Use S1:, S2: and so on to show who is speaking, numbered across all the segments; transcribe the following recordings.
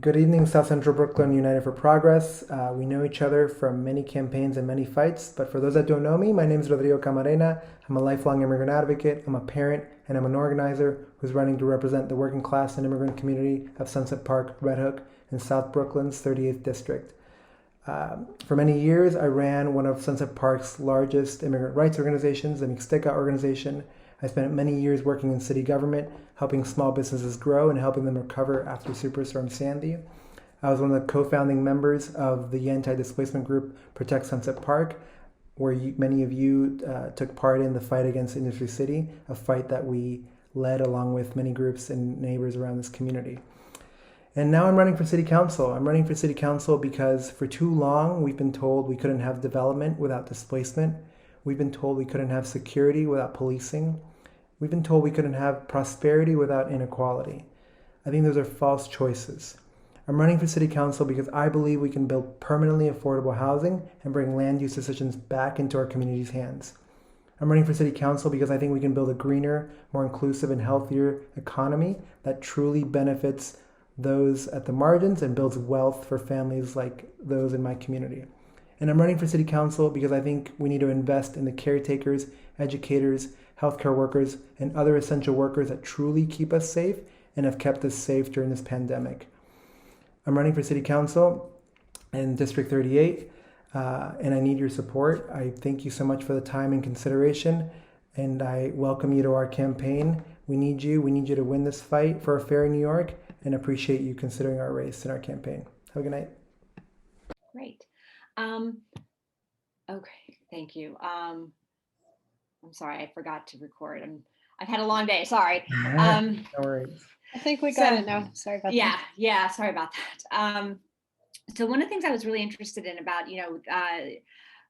S1: Good evening, South Central Brooklyn United for Progress. We know each other from many campaigns and many fights, but for those that don't know me, my name is Rodrigo Camarena. I'm a lifelong immigrant advocate, I'm a parent, and I'm an organizer who's running to represent the working class and immigrant community of Sunset Park, Red Hook, and South Brooklyn's 38th District. For many years, I ran one of Sunset Park's largest immigrant rights organizations, the Mixteca organization. I spent many years working in city government, helping small businesses grow and helping them recover after Superstorm Sandy. I was one of the co-founding members of the anti-displacement group Protect Sunset Park, where many of you took part in the fight against Industry City, a fight that we led along with many groups and neighbors around this community. And now I'm running for city council. I'm running for city council because for too long we've been told we couldn't have development without displacement. We've been told we couldn't have security without policing. We've been told we couldn't have prosperity without inequality. I think those are false choices. I'm running for city council because I believe we can build permanently affordable housing and bring land use decisions back into our community's hands. I'm running for city council because I think we can build a greener, more inclusive and healthier economy that truly benefits those at the margins and builds wealth for families like those in my community. And I'm running for city council because I think we need to invest in the caretakers, educators, healthcare workers, and other essential workers that truly keep us safe and have kept us safe during this pandemic. I'm running for city council in District 38, and I need your support. I thank you so much for the time and consideration, and I welcome you to our campaign. We need you. We need you to win this fight for a fair New York, and appreciate you considering our race in our campaign. Have a good night.
S2: Great. Okay, thank you. I'm sorry, I forgot to record. I've had a long day, sorry.
S1: No worries.
S3: I think we got it now. Sorry about that.
S2: Yeah, sorry about that. So one of the things I was really interested in about,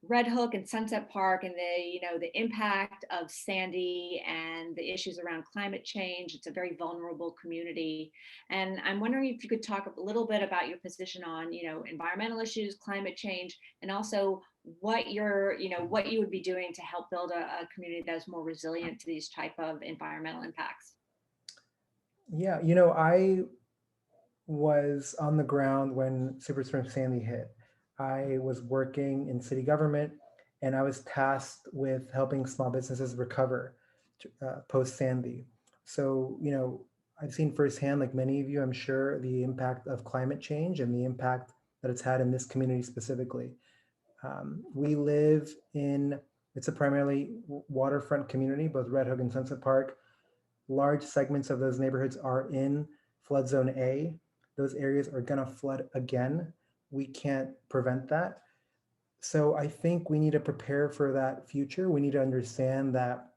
S2: Red Hook and Sunset Park and the impact of Sandy and the issues around climate change. It's a very vulnerable community. And I'm wondering if you could talk a little bit about your position on, environmental issues, climate change, and also what what you would be doing to help build a community that is more resilient to these type of environmental impacts.
S1: Yeah, I was on the ground when Superstorm Sandy hit. I was working in city government and I was tasked with helping small businesses recover post Sandy. So, I've seen firsthand, like many of you, I'm sure, the impact of climate change and the impact that it's had in this community specifically. We live it's a primarily waterfront community, both Red Hook and Sunset Park. Large segments of those neighborhoods are in flood zone A. Those areas are gonna flood again. We can't prevent that. So I think we need to prepare for that future. We need to understand that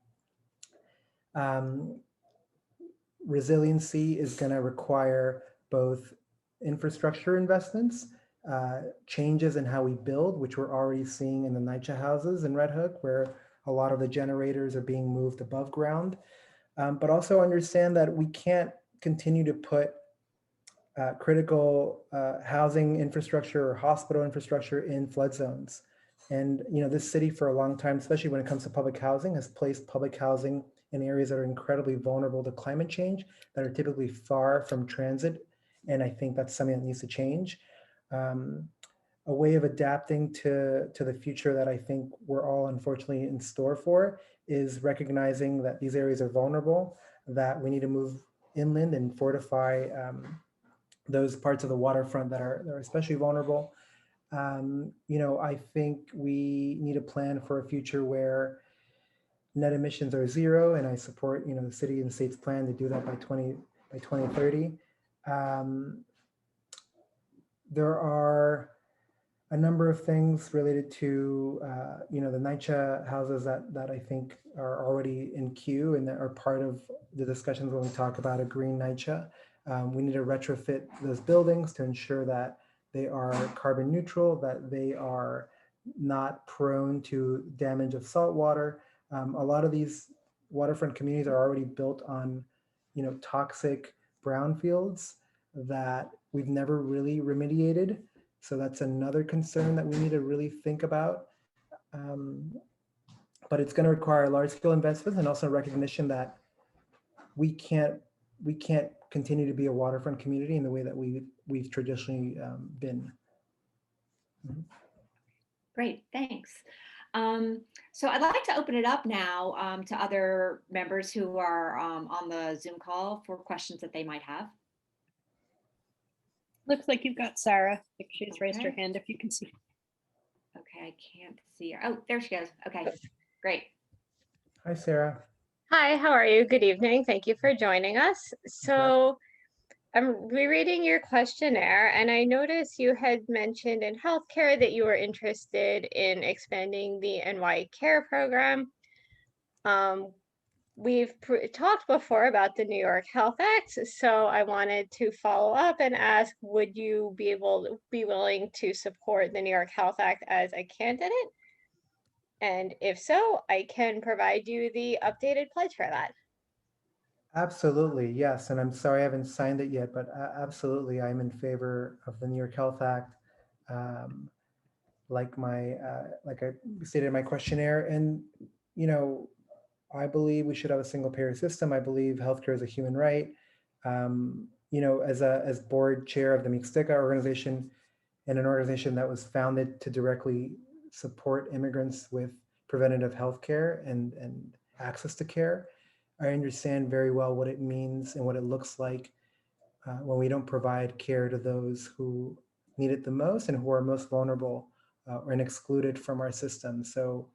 S1: resiliency is going to require both infrastructure investments, changes in how we build, which we're already seeing in the NYCHA houses in Red Hook, where a lot of the generators are being moved above ground, but also understand that we can't continue to put critical housing infrastructure or hospital infrastructure in flood zones. And this city for a long time, especially when it comes to public housing, has placed public housing in areas that are incredibly vulnerable to climate change, that are typically far from transit. And I think that's something that needs to change. A way of adapting to the future that I think we're all unfortunately in store for is recognizing that these areas are vulnerable, that we need to move inland and fortify those parts of the waterfront that are especially vulnerable. I think we need a plan for a future where net emissions are zero, and I support the city and state's plan to do that by 2030. There are a number of things related to the NYCHA houses that I think are already in queue and that are part of the discussions when we talk about a green NYCHA. We need to retrofit those buildings to ensure that they are carbon neutral, that they are not prone to damage of salt water. A lot of these waterfront communities are already built on, toxic brownfields that we've never really remediated. So that's another concern that we need to really think about. But it's going to require large-scale investments and also recognition that we can't we can't continue to be a waterfront community in the way that we've traditionally been.
S2: Great, thanks. So I'd like to open it up now to other members who are on the Zoom call for questions that they might have.
S3: Looks like you've got Sarah. I think she's raised her
S2: Okay.
S3: hand if you can see.
S2: Okay, I can't see her. Oh, there she goes. Okay, great.
S1: Hi, Sarah.
S4: Hi, how are you? Good evening. Thank you for joining us. So I'm rereading your questionnaire, and I noticed you had mentioned in healthcare that you were interested in expanding the NY Care program. We've talked before about the New York Health Act, so I wanted to follow up and ask, would you be willing to support the New York Health Act as a candidate? And if so, I can provide you the updated pledge for that.
S1: Absolutely, yes. And I'm sorry I haven't signed it yet, but absolutely, I'm in favor of the New York Health Act, like I stated in my questionnaire. And I believe we should have a single payer system. I believe healthcare is a human right. As board chair of the Mixteca organization, and an organization that was founded to directly support immigrants with preventative healthcare and access to care, I understand very well what it means and what it looks like when we don't provide care to those who need it the most and who are most vulnerable and excluded from our system. So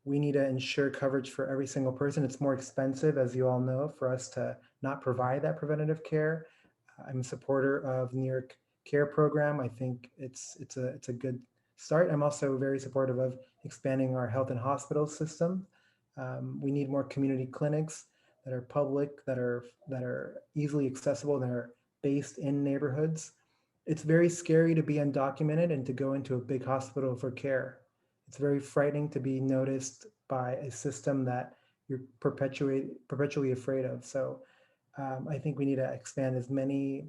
S1: we need to ensure coverage for every single person. It's more expensive, as you all know, for us to not provide that preventative care. I'm a supporter of the New York Care program. I think it's a good start. I'm also very supportive of expanding our health and hospital system. We need more community clinics that are public, that are easily accessible, that are based in neighborhoods. It's very scary to be undocumented and to go into a big hospital for care. It's very frightening to be noticed by a system that you're perpetually afraid of. So I think we need to expand as many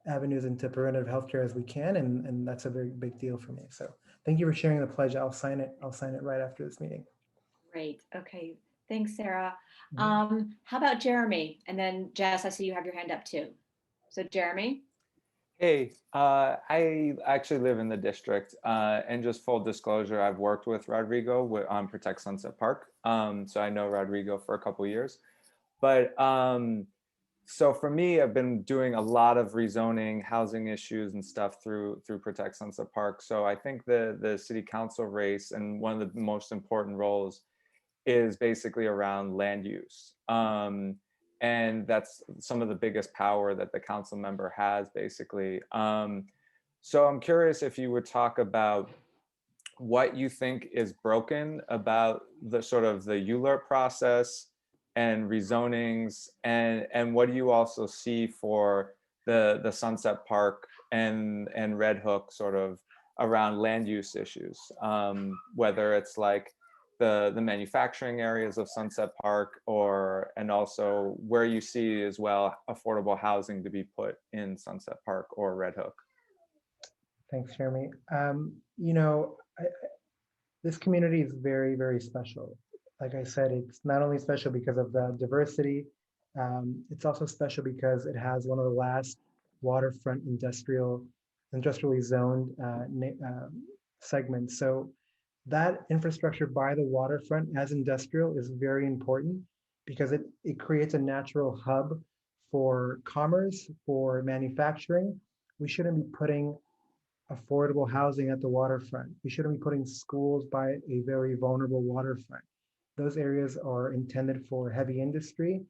S1: avenues into preventive healthcare as we can, and that's a very big deal for me. So thank you for sharing the pledge. I'll sign it right after this meeting.
S2: Great. Okay. Thanks, Sarah. How about Jeremy? And then Jess, I see you have your hand up too. So Jeremy.
S5: Hey, I actually live in the district, and just full disclosure, I've worked with Rodrigo on Protect Sunset Park, so I know Rodrigo for a couple of years. But so for me, I've been doing a lot of rezoning, housing issues and stuff through Protect Sunset Park. So I think the city council race and one of the most important roles is basically around land use. And that's some of the biggest power that the council member has, basically. So I'm curious if you would talk about what you think is broken about the sort of the ULURP process and rezonings, and what do you also see for the Sunset Park and Red Hook sort of around land use issues, whether it's like the manufacturing areas of Sunset Park, and also where you see as well affordable housing to be put in Sunset Park or Red Hook.
S1: Thanks, Jeremy. This community is very, very special. Like I said, it's not only special because of the diversity, it's also special because it has one of the last waterfront industrially zoned segments. So that infrastructure by the waterfront as industrial is very important because it creates a natural hub for commerce, for manufacturing. We shouldn't be putting affordable housing at the waterfront. We shouldn't be putting schools by a very vulnerable waterfront. Those areas are intended for heavy industry,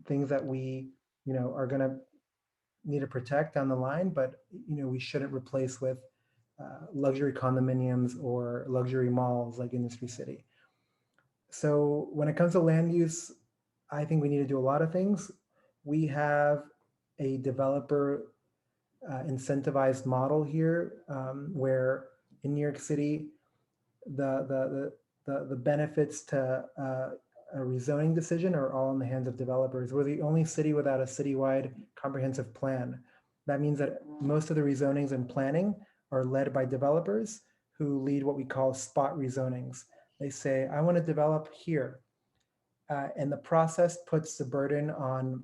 S1: things that we, are going to need to protect down the line, but we shouldn't replace with luxury condominiums or luxury malls like Industry City. So when it comes to land use, I think we need to do a lot of things. We have a developer incentivized model here, where in New York City, the benefits to a rezoning decision are all in the hands of developers. We're the only city without a citywide comprehensive plan. That means that most of the rezonings and planning are led by developers who lead what we call spot rezonings. They say, I want to develop here. And the process puts the burden on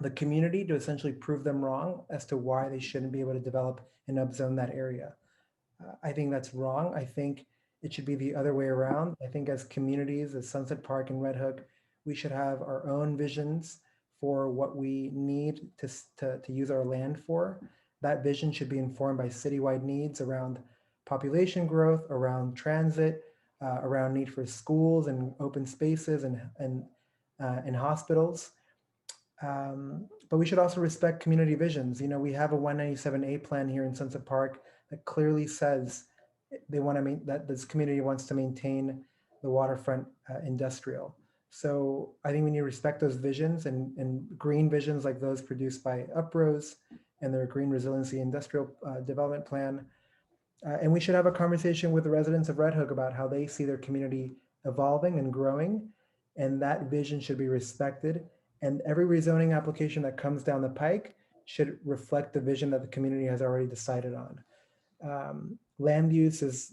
S1: the community to essentially prove them wrong as to why they shouldn't be able to develop and upzone that area. I think that's wrong. I think it should be the other way around. I think as communities, as Sunset Park and Red Hook, we should have our own visions for what we need to use our land for. That vision should be informed by citywide needs around population growth, around transit, around need for schools and open spaces and hospitals. But we should also respect community visions. You know, we have a 197A plan here in Sunset Park that clearly says they want to that this community wants to maintain the waterfront industrial. So I think we need to respect those visions and green visions like those produced by Uprose and their Green Resiliency Industrial Development Plan. And we should have a conversation with the residents of Red Hook about how they see their community evolving and growing. And that vision should be respected. And every rezoning application that comes down the pike should reflect the vision that the community has already decided on. Land use is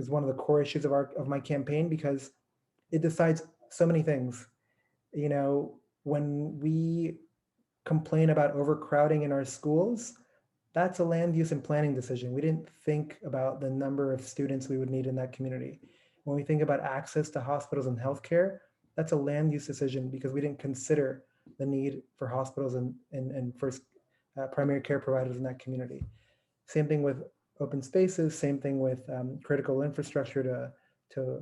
S1: one of the core issues of my campaign because it decides so many things. You know, when we complain about overcrowding in our schools, that's a land use and planning decision. We didn't think about the number of students we would need in that community. When we think about access to hospitals and healthcare, that's a land use decision because we didn't consider the need for hospitals and first primary care providers in that community. Same thing with open spaces, same thing with critical infrastructure to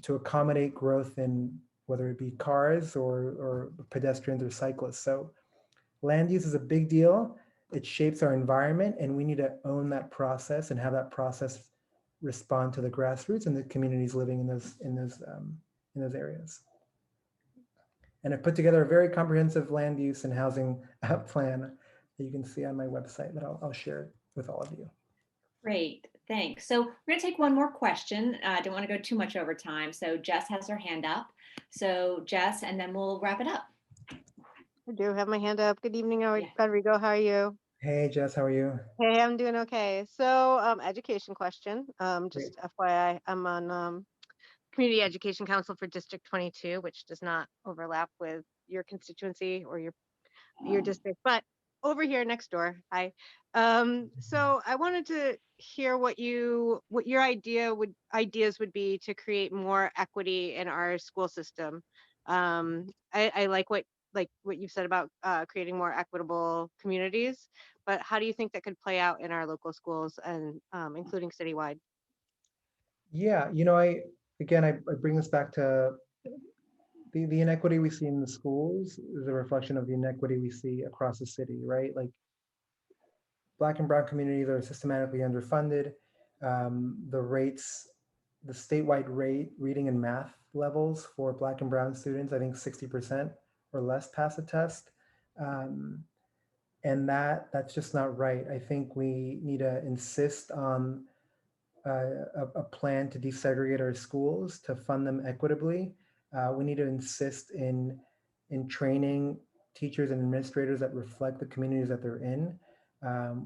S1: accommodate growth in whether it be cars or pedestrians or cyclists. So land use is a big deal. It shapes our environment, and we need to own that process and have that process respond to the grassroots and the communities living in those areas. And I've put together a very comprehensive land use and housing plan that you can see on my website that I'll share with all of you.
S2: Great, thanks. So we're going to take one more question. I don't want to go too much over time. So Jess has her hand up. So Jess, and then we'll wrap it up.
S6: I do have my hand up. Good evening,
S2: Yeah.
S6: Rodrigo. How are you?
S1: Hey, Jess, how are you?
S6: Hey, I'm doing okay. So, education question. Just FYI, I'm on Community Education Council for District 22, which does not overlap with your constituency or your district, but over here next door. Hi. So I wanted to hear what your ideas would be to create more equity in our school system. I like what you've said about creating more equitable communities, but how do you think that could play out in our local schools and including citywide?
S1: Yeah, you know, I bring this back to the inequity we see in the schools is a reflection of the inequity we see across the city, right? Like Black and brown communities are systematically underfunded. The statewide rate reading and math levels for Black and brown students, I think 60% or less pass a test. And that's just not right. I think we need to insist on a plan to desegregate our schools, to fund them equitably. We need to insist in training teachers and administrators that reflect the communities that they're in.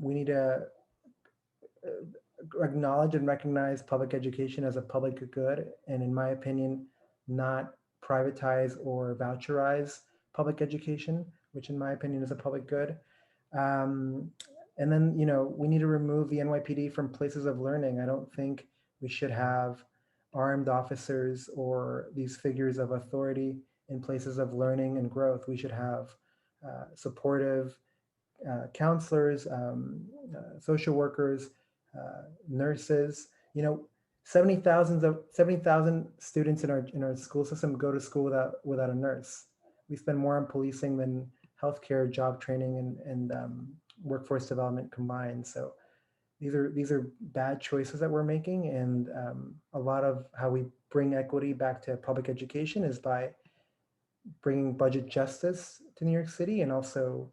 S1: We need to acknowledge and recognize public education as a public good, and in my opinion, not privatize or voucherize public education, which in my opinion is a public good. And then, you know, we need to remove the NYPD from places of learning. I don't think we should have armed officers or these figures of authority in places of learning and growth. We should have supportive counselors, social workers, nurses. You know, 70,000 students in our school system go to school without a nurse. We spend more on policing than healthcare, job training, and workforce development combined. So these are bad choices that we're making, and a lot of how we bring equity back to public education is by bringing budget justice to New York City, and also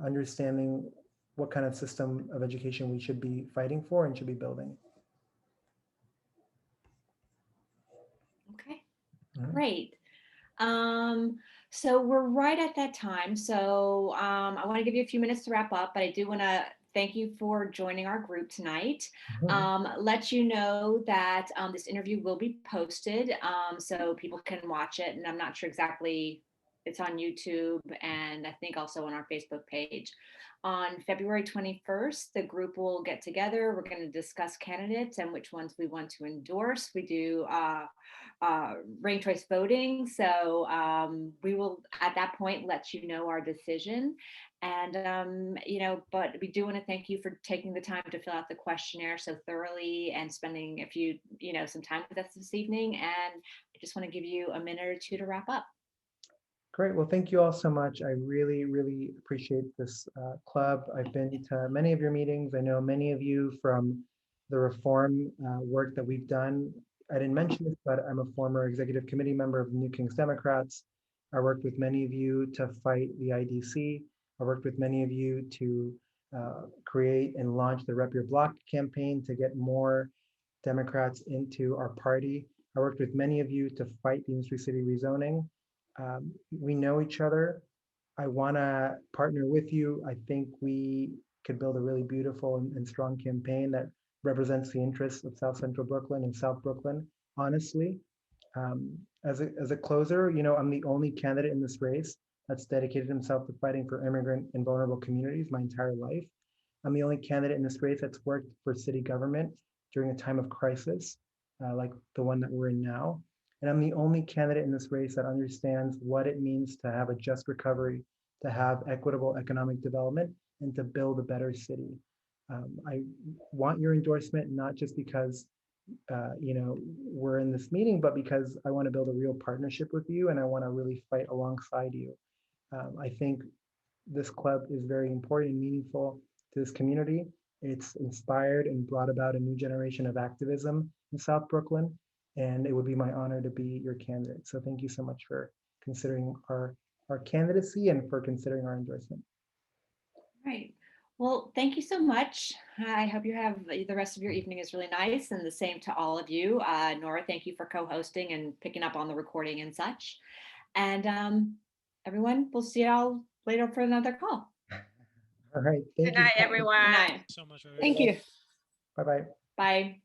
S1: understanding what kind of system of education we should be fighting for and should be building.
S2: Okay, great. So we're right at that time. So I want to give you a few minutes to wrap up, but I do want to thank you for joining our group tonight.
S1: Mhm.
S2: Let you know that this interview will be posted so people can watch it. And I'm not sure exactly, it's on YouTube and I think also on our Facebook page. On February 21st, the group will get together. We're going to discuss candidates and which ones we want to endorse. We do ranked choice voting. So we will at that point let you know our decision. And, but we do want to thank you for taking the time to fill out the questionnaire so thoroughly and spending some time with us this evening. And I just want to give you a minute or two to wrap up.
S1: Great. Well, thank you all so much. I really, really appreciate this club. I've been to many of your meetings. I know many of you from the reform work that we've done. I didn't mention this, but I'm a former executive committee member of the New Kings Democrats. I worked with many of you to fight the IDC. I worked with many of you to create and launch the Rep Your Block campaign to get more Democrats into our party. I worked with many of you to fight the industry city rezoning. We know each other. I want to partner with you. I think we could build a really beautiful and strong campaign that represents the interests of South Central Brooklyn and South Brooklyn, honestly. As a closer, I'm the only candidate in this race that's dedicated himself to fighting for immigrant and vulnerable communities my entire life. I'm the only candidate in this race that's worked for city government during a time of crisis, like the one that we're in now. And I'm the only candidate in this race that understands what it means to have a just recovery, to have equitable economic development, and to build a better city. I want your endorsement, not just because we're in this meeting, but because I want to build a real partnership with you and I want to really fight alongside you. I think this club is very important and meaningful to this community. It's inspired and brought about a new generation of activism in South Brooklyn, and it would be my honor to be your candidate. So thank you so much for considering our candidacy and for considering our endorsement.
S2: Right. Well, thank you so much. I hope you have the rest of your evening is really nice, and the same to all of you. Nora, thank you for co-hosting and picking up on the recording and such. And everyone, we'll see you all later for another call.
S1: All right. Thank
S4: Good night,
S1: you.
S4: everyone.
S2: Good night.
S7: So much.
S2: Thank you.
S1: Bye-bye.
S2: Bye.